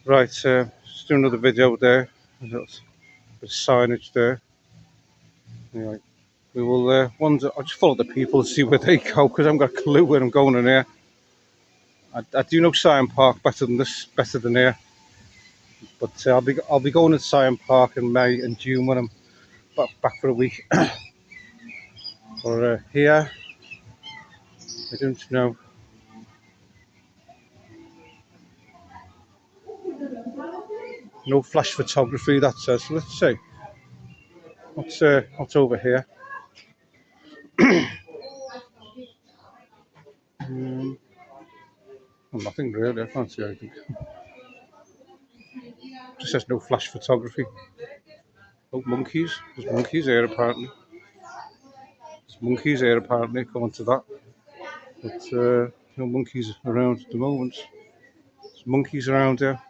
Right, just do another video there. There's a bit of signage there. Anyway, we will wander. I'll just follow the people and see where they go because I haven't got a clue where I'm going in here. I do know Scion Park better than this, better than here. But I'll be going to Scion Park in May and June when I'm back for a week. Or here, I don't know. No flash photography, that says. So let's see. What's over here? Well, nothing really. I can't see anything. Just says no flash photography. Oh, monkeys. There's monkeys here apparently. There's monkeys here apparently. According to that, but no monkeys around at the moment. There's monkeys around here.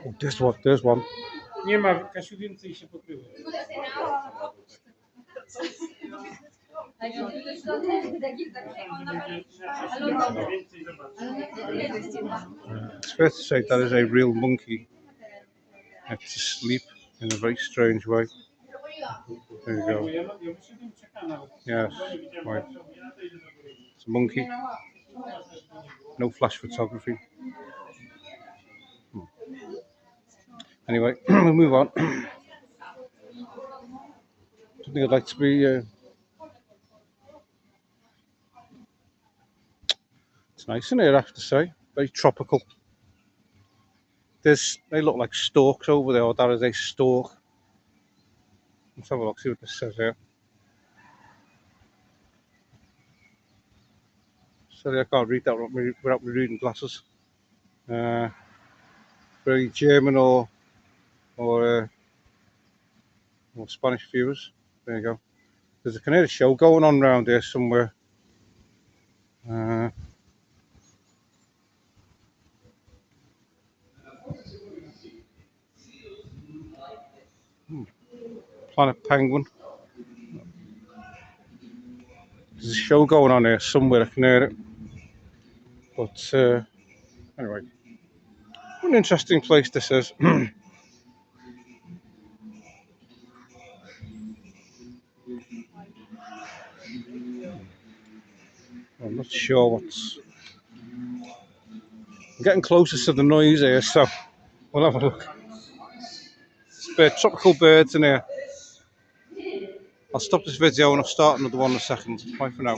Oh, there's one. There's one. Nie ma, Kasiu, więcej się pokryło. It's fair to say that is a real monkey. It's asleep in a very strange way. There you go. Yes, right. It's a monkey. No flash photography. Anyway, we'll move on. Don't think I'd like to be. It's nice in here, I have to say. Very tropical. They look like stalks over there, or that is a stalk. Let's have a look, see what this says here. Sorry, I can't read that without me reading glasses. Very German or Spanish viewers. There you go. There's a Canary show going on around here somewhere. Planet Penguin. There's a show going on here somewhere. I can hear it. But anyway, an interesting place this is. I'm not sure what's. I'm getting closer to the noise here, so we'll have a look. It's tropical birds in here. I'll stop this video and I'll start another one in a second. Bye for now.